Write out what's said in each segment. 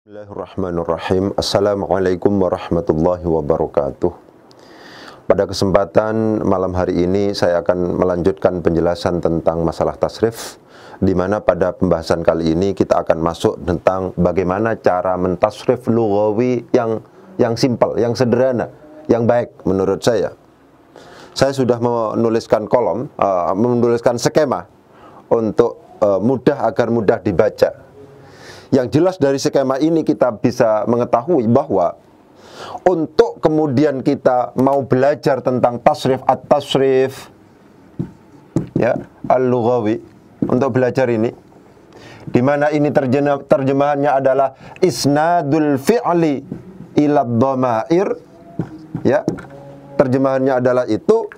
Bismillahirrahmanirrahim. Assalamualaikum warahmatullahi wabarakatuh. Pada kesempatan malam hari ini saya akan melanjutkan penjelasan tentang masalah tasrif, di mana pada pembahasan kali ini kita akan masuk tentang bagaimana cara mentasrif lughawi yang simpel, yang sederhana, yang baik menurut saya. Saya sudah menuliskan kolom, menuliskan skema untuk agar mudah dibaca. Yang jelas dari skema ini kita bisa mengetahui bahwa untuk kemudian kita mau belajar tentang tasrif at-tasrif ya, al-lughawi, untuk belajar ini, di mana ini terjemahannya adalah isnadul fi'li ila dhamair, ya. Terjemahannya adalah itu,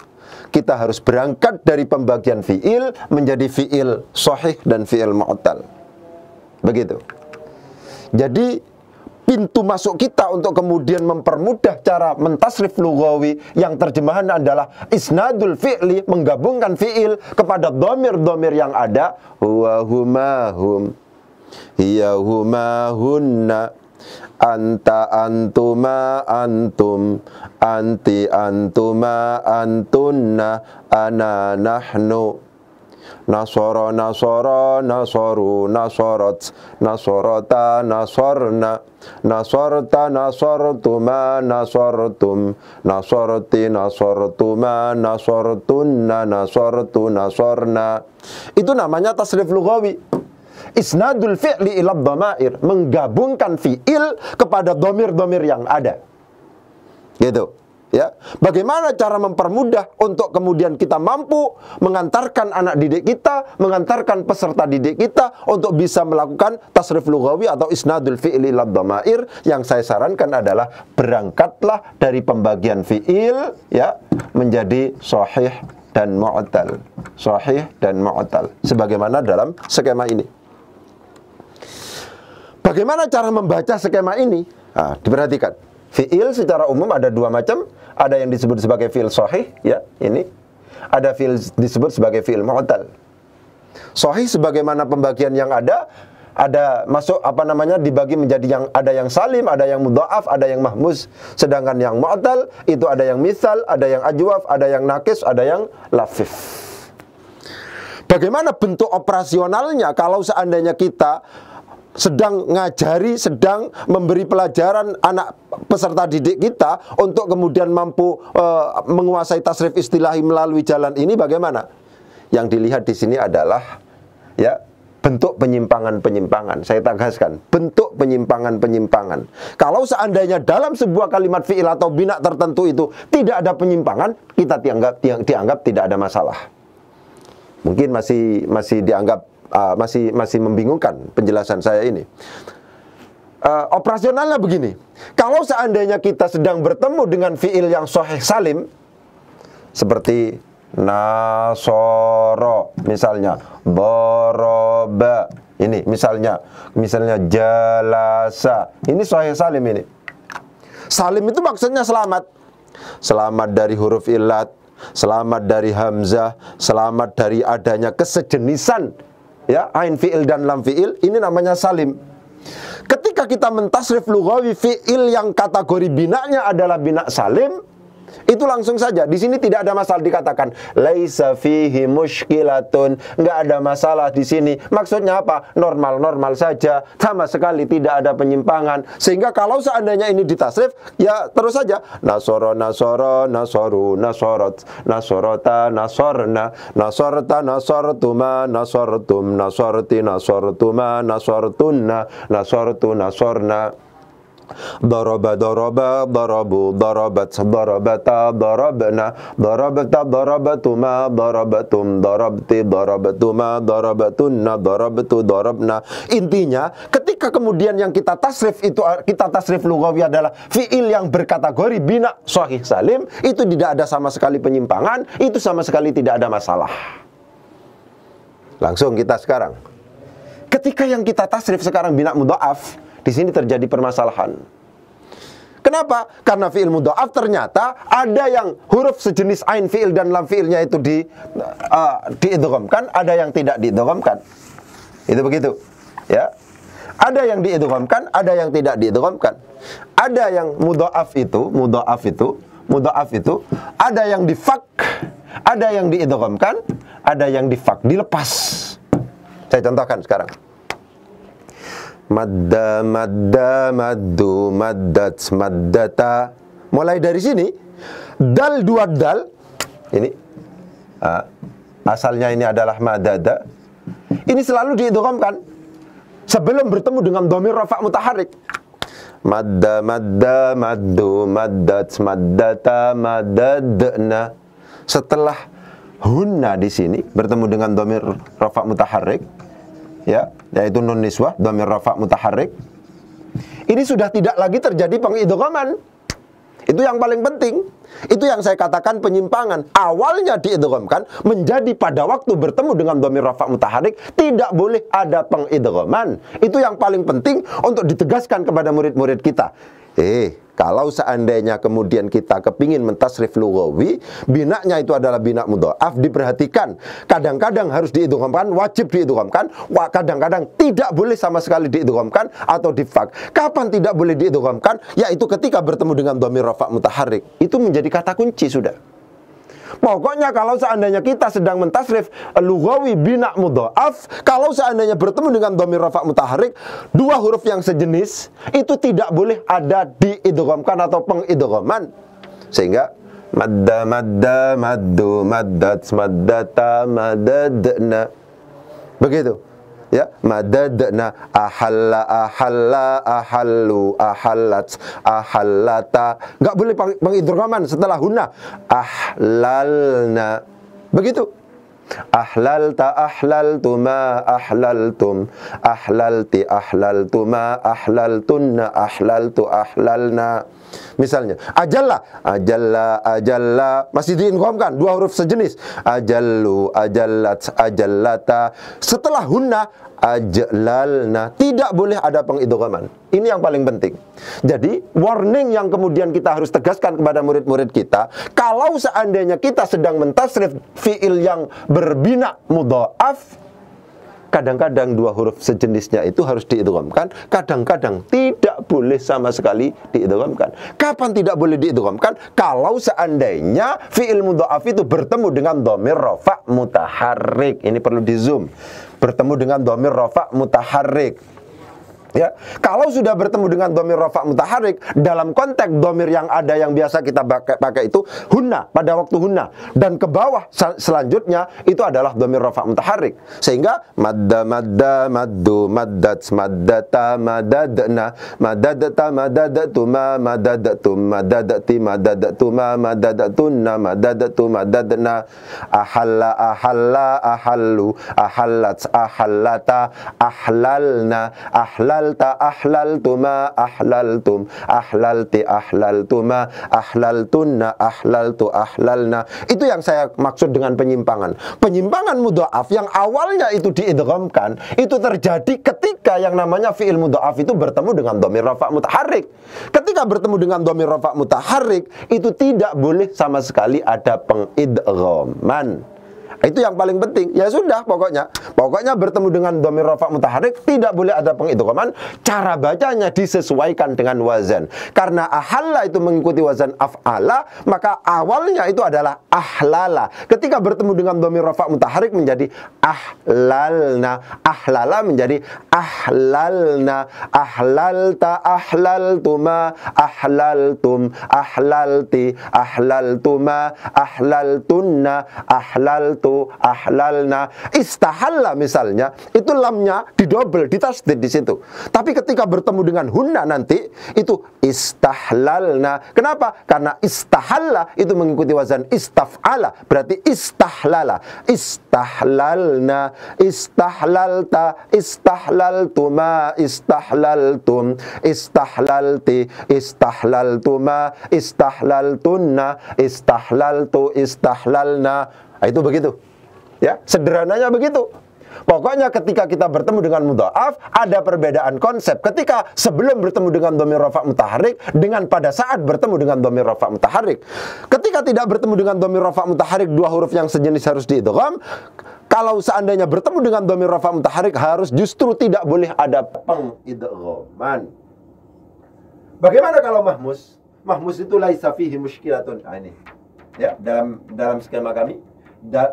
kita harus berangkat dari pembagian fi'il menjadi fi'il sahih dan fi'il mu'tal. Begitu. Jadi pintu masuk kita untuk kemudian mempermudah cara mentasrif lughawi yang terjemahan adalah isnadul fi'li, menggabungkan fi'il kepada dhamir-dhamir yang ada, huwa huma hum, hiya huma hunna, anta antuma antum, anti antuma antunna, ana nahnu. Nasara nasara nasaru nasarat, nasarata nasarna, nasarta nasartuma nasartum, nasarti nasartuma nasartunna, nasartu nasarna. Itu namanya tasrif lughawi. Isnadul fi'li ila dhamair, menggabungkan fi'il kepada dhamir-dhamir yang ada. Gitu. Ya, bagaimana cara mempermudah untuk kemudian kita mampu mengantarkan anak didik kita, mengantarkan peserta didik kita untuk bisa melakukan tasrif lughawi atau isnadul fi'li ila dhamair. Yang saya sarankan adalah berangkatlah dari pembagian fi'il, ya, menjadi sahih dan mu'tal. Sahih dan mu'tal, sebagaimana dalam skema ini. Bagaimana cara membaca skema ini? Nah, diperhatikan. Fi'il secara umum ada dua macam. Ada yang disebut sebagai fi'il sahih, ya, ini. Ada fi'il disebut sebagai fi'il mu'tal. Sahih sebagaimana pembagian yang ada masuk dibagi menjadi yang ada yang salim, ada yang mudha'af, ada yang mahmuz. Sedangkan yang mu'tal itu ada yang misal, ada yang ajwaf, ada yang nakis, ada yang lafif. Bagaimana bentuk operasionalnya kalau seandainya kita sedang ngajari, sedang memberi pelajaran anak peserta didik kita untuk kemudian mampu menguasai tasrif istilahi melalui jalan ini? Bagaimana? Yang dilihat di sini adalah, ya, bentuk penyimpangan-penyimpangan. Saya tegaskan, bentuk penyimpangan-penyimpangan. Kalau seandainya dalam sebuah kalimat fi'il atau bina tertentu itu tidak ada penyimpangan, kita dianggap tidak ada masalah. Mungkin masih dianggap masih membingungkan penjelasan saya ini. Operasionalnya begini. Kalau seandainya kita sedang bertemu dengan fi'il yang sahih salim, seperti nasoro misalnya, doroba, ini misalnya jalasa, ini sahih salim ini. Salim itu maksudnya selamat. Selamat dari huruf illat, selamat dari hamzah, selamat dari adanya kesejenisan, ya, ain fi'il dan lam fi'il, ini namanya salim. Ketika kita mentasrif lughawi fi'il yang kategori binanya adalah bina salim, itu langsung saja di sini tidak ada masalah, dikatakan laisa fihi mushkilatun, enggak ada masalah di sini. Maksudnya apa? Normal-normal saja, sama sekali tidak ada penyimpangan. Sehingga kalau seandainya ini ditasrif, ya terus saja nasara nasara nasaru nasarat, nasarata nasarna, nasarta nasartuma nasartum, nasarti nasartuma nasartunna, nasartu nasarna. Daraba daraba darabu darabat darabata darabna darabata darabatuma darabatum darabti darabatuma darabatunna darabtu darabna. Intinya ketika kemudian yang kita tasrif itu, kita tasrif lughawi adalah fi'il yang berkategori bina sahih salim, itu tidak ada sama sekali penyimpangan, itu sama sekali tidak ada masalah. Langsung kita sekarang, ketika yang kita tasrif sekarang bina mudha'af, di sini terjadi permasalahan. Kenapa? Karena fi'il mudha'af ternyata ada yang huruf sejenis ain fi'il dan lam fi'ilnya itu diidghamkan, ada yang tidak diidghamkan. Itu begitu, ya. Ada yang diidghamkan, ada yang tidak diidghamkan. Ada yang mudha'af itu, ada yang difak, ada yang diidghamkan, ada yang difak, dilepas. Saya contohkan sekarang. Madda, madda, maddu, maddat, maddata. Mulai dari sini, dal dua dal. Ini asalnya ini adalah madada. Ini selalu diidghamkan sebelum bertemu dengan dhamir rafa' mutaharrik. Madda, madda, maddu, maddat, maddata, maddadna. Setelah hunna di sini bertemu dengan dhamir rafa' mutaharrik, ya, yaitu nun niswah, dhamir rafa' mutaharrik. Ini sudah tidak lagi terjadi pengidghaman. Itu yang paling penting. Itu yang saya katakan penyimpangan. Awalnya diidghamkan, menjadi pada waktu bertemu dengan dhamir rafa' mutaharrik tidak boleh ada pengidghaman. Itu yang paling penting untuk ditegaskan kepada murid-murid kita. Kalau seandainya kemudian kita kepingin mentasrif lughawi, binaknya itu adalah bina mudha'af, diperhatikan. Kadang-kadang harus diidghamkan, wajib diidghamkan, kadang-kadang tidak boleh sama sekali diidghamkan atau difak. Kapan tidak boleh diidghamkan? Yaitu ketika bertemu dengan dhamir rafa' mutaharrik. Itu menjadi kata kunci sudah. Pokoknya kalau seandainya kita sedang mentasrif lughawi bina mudha'af, kalau seandainya bertemu dengan dhamir rafa' mutaharrik, dua huruf yang sejenis itu tidak boleh ada diidghamkan atau pengidghaman. Sehingga madda, madda, maddu, maddat, maddata, maddadna. Begitu. Ya, madadna, ahalla, ahalla, ahallu, ahallat, ahallata. Enggak boleh pengidghaman setelah hunna. Ahlalna. Begitu. Ahlalta, ahlaltuma, ahlaltum, ahlalti, ahlaltuma, ahlaltunna, ahlaltu, ahlalna. Misalnya, ajalla, ajalla, ajalla, masih diidghamkan, dua huruf sejenis. Ajallu, ajallat, ajallata. Setelah hunna, ajlalna. Tidak boleh ada pengidghaman. Ini yang paling penting. Jadi, warning yang kemudian kita harus tegaskan kepada murid-murid kita, kalau seandainya kita sedang mentasrif fi'il yang berbina mudha'af, kadang-kadang dua huruf sejenisnya itu harus diidghamkan, kadang-kadang tidak boleh sama sekali diidghamkan. Kapan tidak boleh diidghamkan? Kalau seandainya fi'il mudha'af itu bertemu dengan dhamir rafa' mutaharrik. Ini perlu di zoom. Bertemu dengan dhamir rafa' mutaharrik. Ya, kalau sudah bertemu dengan dhamir rafa' mutaharrik, dalam konteks dhamir yang ada yang biasa kita pakai itu hunna, pada waktu hunna, dan ke bawah selanjutnya itu adalah dhamir rafa' mutaharrik. Sehingga madda, madda, maddu, maddat, maddata, madadna, madadata, madadatuma, madadatum, madadati, madadatuma, madadatunna, madadatu, madadna, ahalla, ahalla, ahallu, ahallat, ahallata, ahlalna, ahlalta, ahlaltuma, ahlaltum, ahlalti, ahlaltuma, ahlaltunna, ahlaltu, ahlalna. Itu yang saya maksud dengan penyimpangan. Penyimpangan mudha'af yang awalnya itu diidghamkan, itu terjadi ketika yang namanya fi'il mudha'af itu bertemu dengan dhamir rafa' mutaharrik. Ketika bertemu dengan dhamir rafa' mutaharrik, itu tidak boleh sama sekali ada pengidghaman. Itu yang paling penting. Ya sudah, pokoknya bertemu dengan dhamir rafa' mutaharrik tidak boleh ada pengidghaman. Cara bacanya disesuaikan dengan wazan. Karena ahalla itu mengikuti wazan af'ala, maka awalnya itu adalah ahlala. Ketika bertemu dengan dhamir rafa' mutaharrik menjadi ahlalna. Ahlala menjadi ahlalna. Ahlalta, ahlaltuma, ahlaltum, ahlalti, ahlaltuma, ahlaltunna, ahlaltu, ahlalna. Istahalla misalnya, itu lamnya didobel, ditasdid di situ. Tapi ketika bertemu dengan hunna nanti itu istahlalna. Kenapa? Karena istahalla itu mengikuti wazan istaf'ala, berarti istahlala. Istahlalna, istahlalta, istahlaltuma, istahlaltum, istahlalti, istahlaltuma, istahlaltunna, istahlaltu, istahlalna. Itu begitu. Ya, sederhananya begitu. Pokoknya ketika kita bertemu dengan mudha'af, ada perbedaan konsep. Ketika sebelum bertemu dengan dhamir rafa' mutaharrik dengan pada saat bertemu dengan dhamir rafa' mutaharrik. Ketika tidak bertemu dengan dhamir rafa' mutaharrik, dua huruf yang sejenis harus diidgham. Kalau seandainya bertemu dengan dhamir rafa' mutaharrik, harus justru tidak boleh ada pengidghaman. Bagaimana kalau mahmus? Mahmus itu laisa fihi mushkilatun. Nah, ini. Ya, dalam skema kami,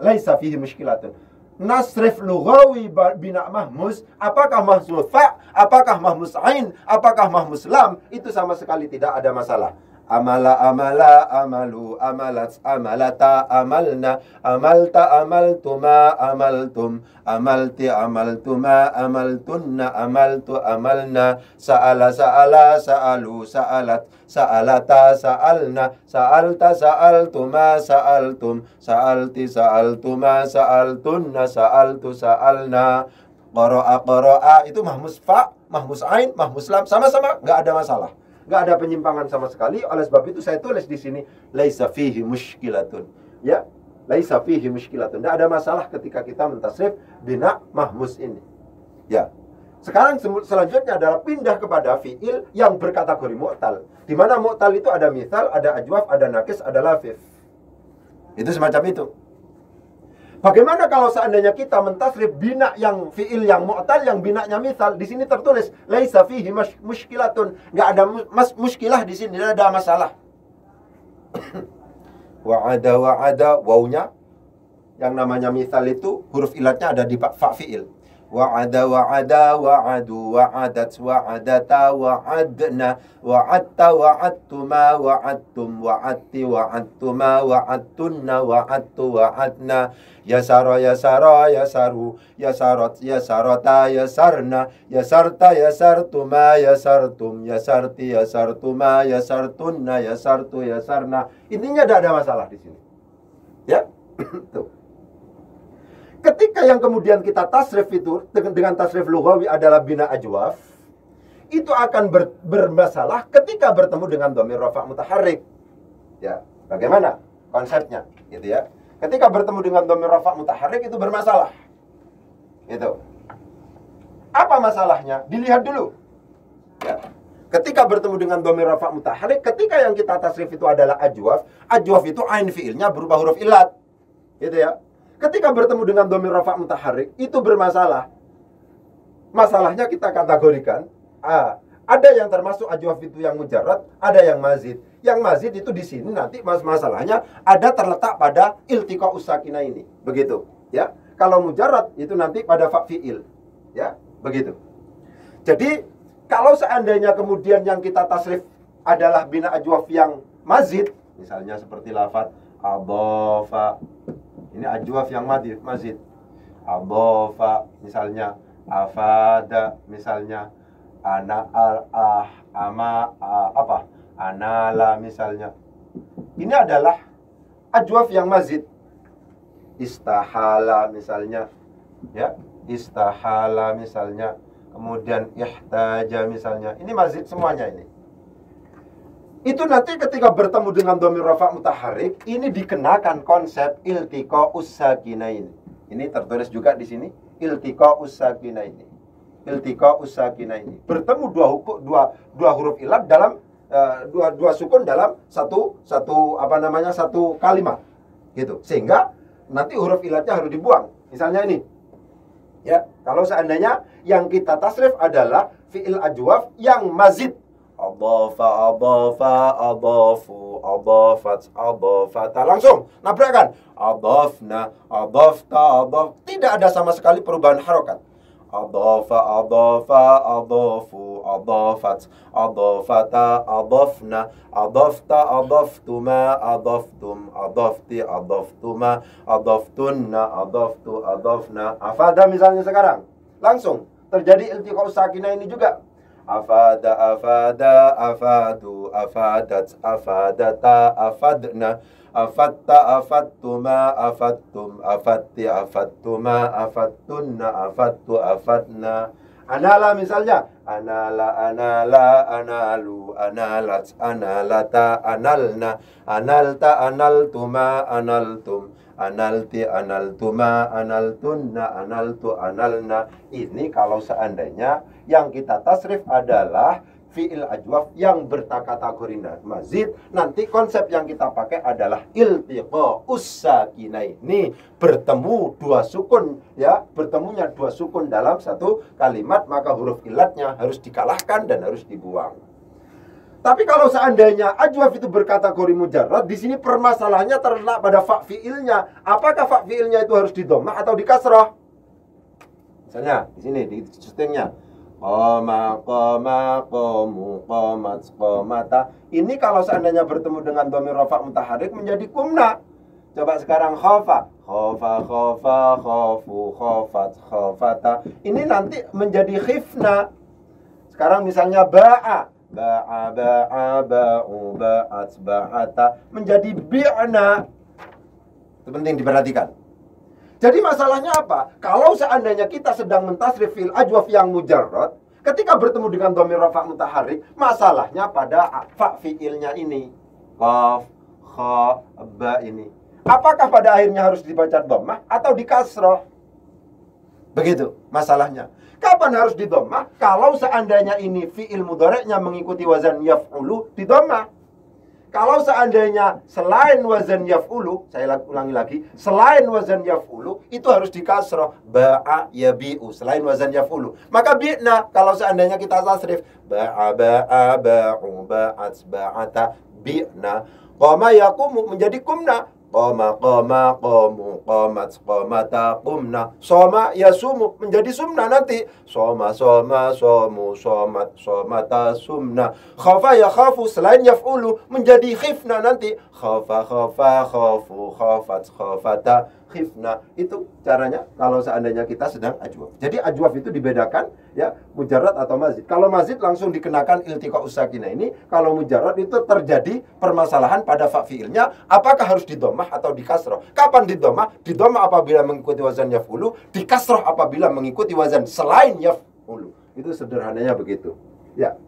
laisa fihi mushkilatun. Nasrif lughawi bina mahmus, apakah mahmus fa, apakah mahmus ain, apakah mahmus lam, itu sama sekali tidak ada masalah. Amala amala amalu amalat amalata amalna amalta amaltuma amaltum amalti amaltuma amaltunna amaltu amalna sa'ala sa'ala sa'alu sa'alat sa'alata sa'alna sa'alta sa'altuma sa'altum sa'alti sa'altuma sa'altunna sa'altu sa'alna qara'a qara'a. Itu mahmus fa, mahmus ain, mahmus lam, sama-sama nggak ada masalah. Nggak ada penyimpangan sama sekali. Oleh sebab itu saya tulis di sini laisa fihi mushkilatun. Ya, laisa fihi mushkilatun. Nggak ada masalah ketika kita mentasrif bina mahmus ini. Ya. Sekarang selanjutnya adalah pindah kepada fiil yang berkategori mu'tal. Di mana mu'tal itu ada mithal, ada ajwaf, ada nakis, ada lafif. Itu semacam itu. Bagaimana kalau seandainya kita mentasrif bina yang fiil yang mu'tal, yang binanya mithal? Di sini tertulis laisa fihi mushkilatun. Enggak ada muskilah di sini, tidak ada masalah. Wa'ada, wawnya yang namanya mithal itu huruf ilatnya ada di fa fiil. Wa'ada, wa'adu, wa'adat, wa'adata, wa'adna, wa'atta, wa'attuma, wa'attum, wa'atti, wa'attuma, wa'attunna, wa'attu, wa'atna, yasara, yasara, yasaru, yasarat, yasarata, yasarna, yasarta, yasartuma, yasartum, yasarti, yasartuma, yasartunna, yasartu, yasarna. Intinya tidak ada masalah di sini. Ya, tuh. Ketika yang kemudian kita tasrif itu dengan tasrif lughawi adalah bina ajwaf, itu akan bermasalah ketika bertemu dengan dhamir rafa' mutaharrik. Ya, bagaimana konsepnya? Gitu ya. Ketika bertemu dengan dhamir rafa' mutaharrik itu bermasalah. Gitu. Apa masalahnya? Dilihat dulu. Ya. Ketika bertemu dengan dhamir rafa' mutaharrik, ketika yang kita tasrif itu adalah ajwaf, ajwaf itu ain fiilnya berupa huruf ilat. Gitu ya. Ketika bertemu dengan dhamir rafa' mutaharrik itu bermasalah. Masalahnya kita kategorikan, ada yang termasuk ajwaf itu yang mujarrad, ada yang mazid. Yang mazid itu di sini nanti masalahnya ada terletak pada iltiqa usakina ini. Begitu, ya. Kalau mujarrad itu nanti pada fa fiil. Ya, begitu. Jadi, kalau seandainya kemudian yang kita tasrif adalah bina ajwaf yang mazid, misalnya seperti lafaz adhafa. Ini ajwaf yang mazid. Adhafa misalnya, afada misalnya, anala misalnya. Ini adalah ajwaf yang mazid. Istahala misalnya, ya, istahala misalnya, kemudian ihtaja misalnya. Ini mazid semuanya ini. Itu nanti ketika bertemu dengan dhamir rafa' mutaharrik, ini dikenakan konsep iltiqa ussakinain. Ini tertulis juga di sini, iltiqa ussakinain. Iltiqa ussakinain. Bertemu dua huruf ilat dalam dua sukun dalam satu kalimat. Gitu. Sehingga nanti huruf ilatnya harus dibuang. Misalnya ini. Ya, kalau seandainya yang kita tasrif adalah fi'il ajwaf yang mazid. Adhafa, adhafa, adhafu, adhafat, adhafata. Langsung nabrakan. Adhafna, adhafta, adhaf. Tidak ada sama sekali perubahan harokat. Adhafa, adhafa, adhafu, adhafat, adhafata, adhafna, adhafta, adhaftuma, adhaftum, adhafti, adhaftuma, adhaftunna, adhaftu, adhafna. Afada misalnya sekarang. Langsung terjadi iltiqa sakinah ini juga. Afada, afada, afadu, afadat, afadata, afadna, afatta, afattuma, afattum, afatti, afattuma, afattunna, afattu, afatna. Anala misalnya, anala, anala, analu, analat, analata, analna, analta, analtuma, analtum, analti, analtuma, analtunna, analtu, analna. Ini kalau seandainya yang kita tasrif adalah fi'il ajwaf yang berkategori mazid, nanti konsep yang kita pakai adalah iltiqa'us sakinaini, bertemu dua sukun, ya, bertemunya dua sukun dalam satu kalimat, maka huruf ilatnya harus dikalahkan dan harus dibuang. Tapi kalau seandainya ajwaf itu berkategori mujarrad, di sini permasalahannya terletak pada fa' fi'ilnya. Apakah fa' fi'ilnya itu harus di dhammah atau di kasrah? Misalnya di sini di syutingnya qama, qama, qamu, qamat, qamata. Ini kalau seandainya bertemu dengan dhamir rafa' mutaharrik menjadi kumna. Coba sekarang khafa, khafa, khafa, khafu, khafat, khafata. Ini nanti menjadi khifna. Sekarang misalnya ba'a, ba'a, ba'a, ba'u, ba'at, ba'ata, menjadi bi'na. Itu penting diperhatikan. Jadi masalahnya apa? Kalau seandainya kita sedang mentasrif fil ajwaf yang mujarrad, ketika bertemu dengan dhamir rafa' mutaharrik, masalahnya pada fa' fi'ilnya ini. Qaf, kha, ba ini. Apakah pada akhirnya harus dibaca dhammah atau di kasrah? Begitu masalahnya. Kapan harus di dhammah? Kalau seandainya ini fi'il mudhari'nya mengikuti wazan yaf'ulu, di dhammah. Kalau seandainya selain wazan yaf'ulu, saya ulangi lagi, selain wazan yaf'ulu, itu harus di kasrah. Ba'a yabi'u, selain wazan yaf'ulu. Maka bi'na, kalau seandainya kita tasrif, ba'a, ba'a, ba'u, ba'at, ba'ata, bi'na. Qama yaqumu, menjadi kumna. Qama, qama, qamu, qamat, qamata, qumna. Soma yasumu, menjadi sumna nanti. Soma, soma, somu, somat, somata, sumna. Khafa yakhafu, selain yaf'ulu, menjadi khifna nanti. Khafa, khafa, khafu, khafat, khafata, khifna. Itu caranya kalau seandainya kita sedang ajwaf. Jadi ajwaf itu dibedakan, ya, mujarrad atau mazid. Kalau mazid langsung dikenakan iltiqa'us sakinah ini. Kalau mujarrad itu terjadi permasalahan pada fa' fi'ilnya, apakah harus di dhammah atau di kasrah. Kapan di dhammah? Di dhammah apabila mengikuti wazan yaf'ulu, di kasrah apabila mengikuti wazan selain yaf'ulu. Itu sederhananya begitu. Ya.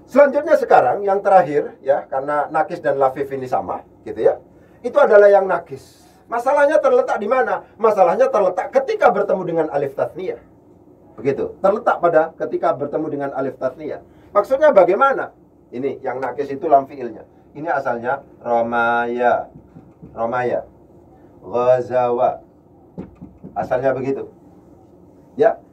Selanjutnya sekarang yang terakhir, ya, karena nakis dan lafif ini sama, gitu ya. Itu adalah yang nakis. Masalahnya terletak di mana? Masalahnya terletak ketika bertemu dengan alif tathniyah. Begitu. Terletak pada ketika bertemu dengan alif tathniyah. Maksudnya bagaimana? Ini yang nakis itu lam fi'ilnya. Ini asalnya romaya, romaya, ghazawa. Asalnya begitu. Ya.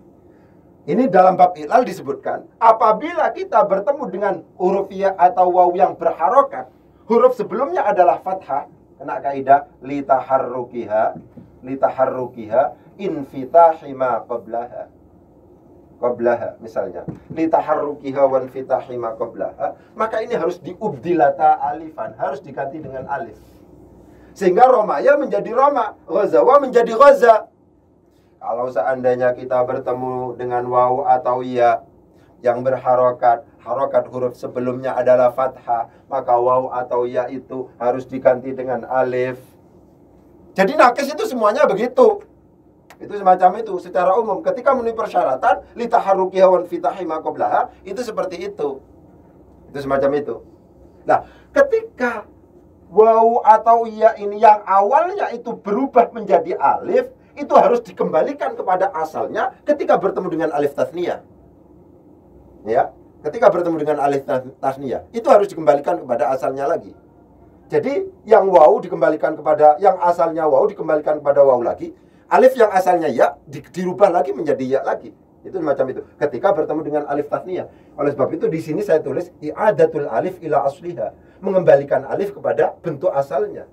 Ini dalam bab ilal disebutkan, apabila kita bertemu dengan huruf ya atau waw yang berharokat, huruf sebelumnya adalah fathah, kena kaidah litaharrukiha, litaharrukiha infitahi ma qablaha. Qablaha misalnya, litaharrukiha wan fitahi ma qablaha, maka ini harus diubdilata alifan, harus diganti dengan alif. Sehingga romaya menjadi roma, ghazawa menjadi ghaza. Kalau seandainya kita bertemu dengan waw atau ya yang berharokat, harokat huruf sebelumnya adalah fathah, maka waw atau ya itu harus diganti dengan alif. Jadi nakis itu semuanya begitu. Itu semacam itu secara umum. Ketika memenuhi persyaratan litaharrukiha wan fitahi ma qablaha, itu seperti itu. Itu semacam itu. Nah, ketika waw atau ya ini yang awalnya itu berubah menjadi alif, itu harus dikembalikan kepada asalnya ketika bertemu dengan alif tasniyah. Ya, ketika bertemu dengan alif tasniyah, itu harus dikembalikan kepada asalnya lagi. Jadi yang waw dikembalikan kepada yang asalnya waw dikembalikan kepada waw lagi. Alif yang asalnya ya dirubah lagi menjadi ya lagi. Itu semacam itu. Ketika bertemu dengan alif tasniyah. Oleh sebab itu di sini saya tulis i'adatul alif ila asliha, mengembalikan alif kepada bentuk asalnya.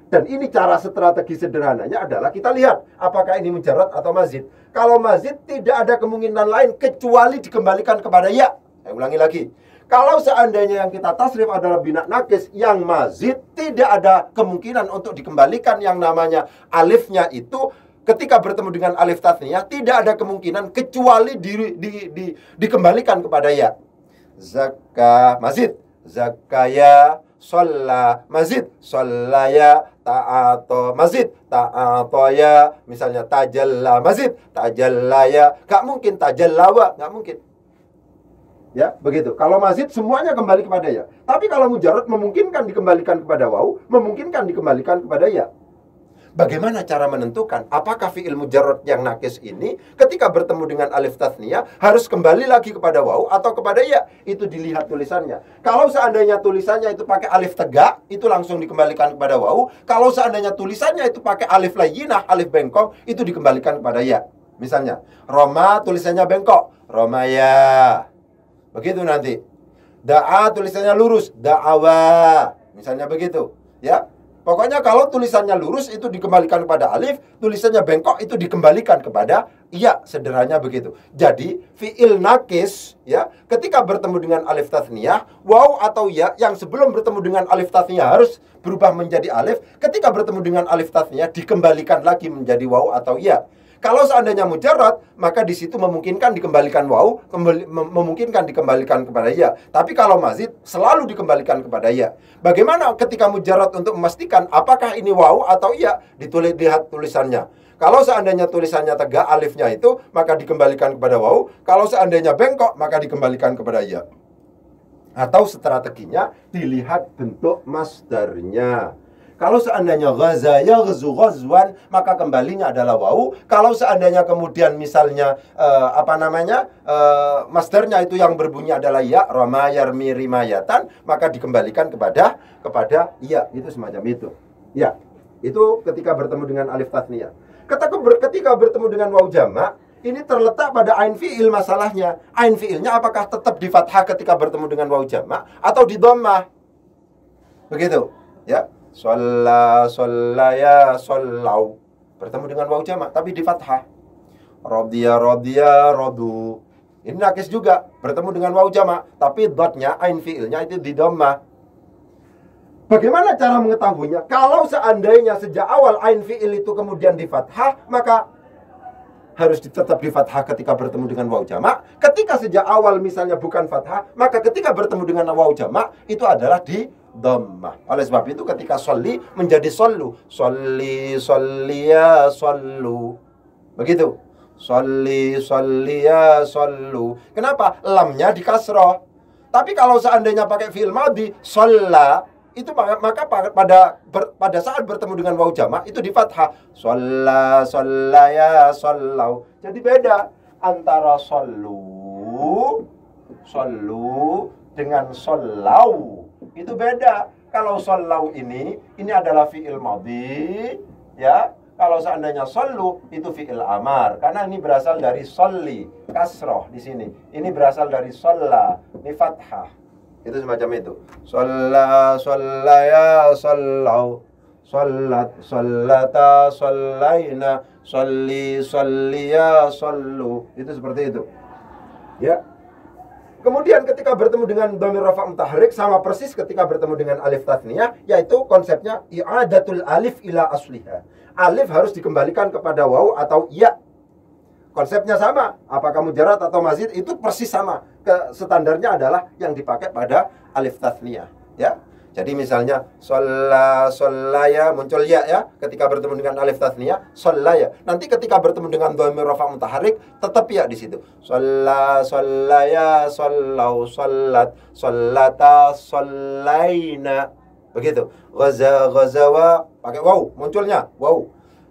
Dan ini cara strategi sederhananya adalah kita lihat apakah ini mujarrad atau mazid. Kalau mazid tidak ada kemungkinan lain kecuali dikembalikan kepada ya. Saya ulangi lagi. Kalau seandainya yang kita tasrif adalah bina nakis yang mazid, tidak ada kemungkinan untuk dikembalikan yang namanya alifnya itu ketika bertemu dengan alif tasniyah, tidak ada kemungkinan kecuali dikembalikan kepada ya. Zakka mazid, zakaya, sholla, mazid, shollaya, ta'ato, mazid, ta'atoya. Misalnya tajalla, mazid, tajallaya. Gak mungkin tajallawa, gak mungkin. Ya, begitu. Kalau mazid semuanya kembali kepada ya. Tapi kalau mujarrad memungkinkan dikembalikan kepada waw, memungkinkan dikembalikan kepada ya. Bagaimana cara menentukan apakah fi'il mujarrad yang nakis ini ketika bertemu dengan alif tathniyah harus kembali lagi kepada waw atau kepada ya? Itu dilihat tulisannya. Kalau seandainya tulisannya itu pakai alif tegak, itu langsung dikembalikan kepada waw. Kalau seandainya tulisannya itu pakai alif layyinah, alif bengkok, itu dikembalikan kepada ya. Misalnya, Roma tulisannya bengkok, Romaya. Begitu nanti. Da'a tulisannya lurus, da'awa. Misalnya begitu, ya. Pokoknya kalau tulisannya lurus itu dikembalikan kepada alif, tulisannya bengkok itu dikembalikan kepada iya, sederhananya begitu. Jadi fi'il nakis ya, ketika bertemu dengan alif tathniyah, waw atau ya yang sebelum bertemu dengan alif tathniyah harus berubah menjadi alif, ketika bertemu dengan alif tathniyah dikembalikan lagi menjadi waw atau ya. Kalau seandainya mujarrad, maka di situ memungkinkan dikembalikan waw, memungkinkan dikembalikan kepada ya. Tapi kalau mazid, selalu dikembalikan kepada ya. Bagaimana ketika mujarrad untuk memastikan apakah ini waw atau ya? Lihat tulisannya. Kalau seandainya tulisannya tegak, alifnya itu, maka dikembalikan kepada waw. Kalau seandainya bengkok, maka dikembalikan kepada ya. Atau strateginya, dilihat bentuk masdarnya. Kalau seandainya ghaza yaghzu ghazwan, maka kembalinya adalah waw. Kalau seandainya kemudian misalnya masdarnya itu yang berbunyi adalah ya, rama yarmi rimayatan, maka dikembalikan kepada ya, itu semacam itu. Ya, itu ketika bertemu dengan alif tathniyah. Ketika bertemu dengan waw jamak, ini terletak pada ain fi'il masalahnya. Ain fi'ilnya apakah tetap di fathah ketika bertemu dengan waw jamak atau di dhammah? Begitu, ya. Sholla, shollaya, shollau. Bertemu dengan waw jamak tapi di fathah. Rodiya, rodiya, rodu. Ini nakis juga. Bertemu dengan waw jamak tapi dotnya, ain fi'ilnya itu di dhammah. Bagaimana cara mengetahuinya? Kalau seandainya sejak awal ain fi'il itu kemudian di fathah, maka harus tetap di fathah ketika bertemu dengan waw jamak. Ketika sejak awal misalnya bukan fathah, maka ketika bertemu dengan waw jamak itu adalah di dhammah. Oleh sebab itu ketika sholli menjadi shollu. Sholli, sholliya, shollu. Begitu. Sholli, sholliya, shollu. Kenapa? Lamnya di kasroh. Tapi kalau seandainya pakai fi'il madhi, sholla, itu maka pada saat bertemu dengan waw jamak itu di fathah. Sholla, shollaya, shollau. Jadi beda antara shollu dengan shollau. Itu beda. Kalau shollau ini adalah fi'il madhi, ya. Kalau seandainya shollu itu fi'il amar, karena ini berasal dari sholli, kasroh di sini. Ini berasal dari sholla, ini fathah. Itu semacam itu. Sholla, shollaya, shollau. Shollat, shollata, shollaina. Sholli, sholliya, shollu. Itu seperti itu. Ya. Kemudian ketika bertemu dengan dhamir rafa' mutahharrik sama persis ketika bertemu dengan alif tathniyah, yaitu konsepnya i'adatul alif ila asliha. Alif harus dikembalikan kepada waw atau ya. Konsepnya sama, apakah mujarrad atau mazid itu persis sama. Standarnya adalah yang dipakai pada alif tathniyah, ya. Jadi misalnya sholla, shollaya muncul ya ketika bertemu dengan alif tathniyah, shollaya. Nanti ketika bertemu dengan dhamir rafa' mutahharrik tetap ya di situ. Sholla, shollaya, shollau, shollat, shollata, shollaina. Begitu. Ghaza, ghazawa pakai waw, munculnya waw.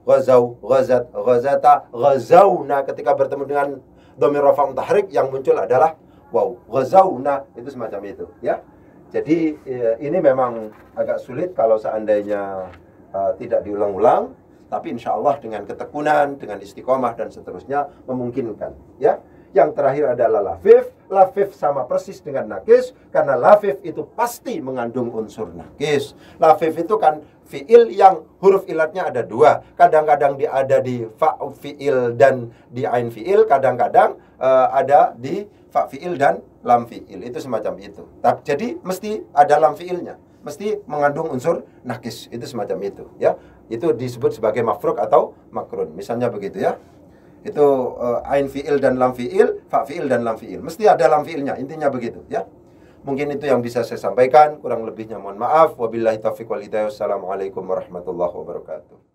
Ghazau, ghazat, ghazata, ghazauna. Ketika bertemu dengan dhamir rafa' mutahharrik yang muncul adalah waw. Ghazauna, itu semacam itu, ya. Jadi ini memang agak sulit kalau seandainya tidak diulang-ulang, tapi insya Allah dengan ketekunan, dengan istiqomah dan seterusnya memungkinkan. Ya, yang terakhir adalah lafif. Lafif sama persis dengan nakis, karena lafif itu pasti mengandung unsur nakis. Lafif itu kan fiil yang huruf ilatnya ada dua. Kadang-kadang dia ada di fa fiil dan di ain fiil, kadang-kadang ada di fa fiil dan lam fiil. Itu semacam itu. Jadi mesti ada lam fiilnya, mesti mengandung unsur nakis. Itu semacam itu, ya. Itu disebut sebagai mafruk atau makrun. Misalnya begitu, ya. Itu ain fiil dan lam fiil, fa fiil dan lam fiil. Mesti ada lam fiilnya, intinya begitu, ya. Mungkin itu yang bisa saya sampaikan, kurang lebihnya mohon maaf. Wabillahi taufiq wal hidayah. Wassalamualaikum warahmatullahi wabarakatuh.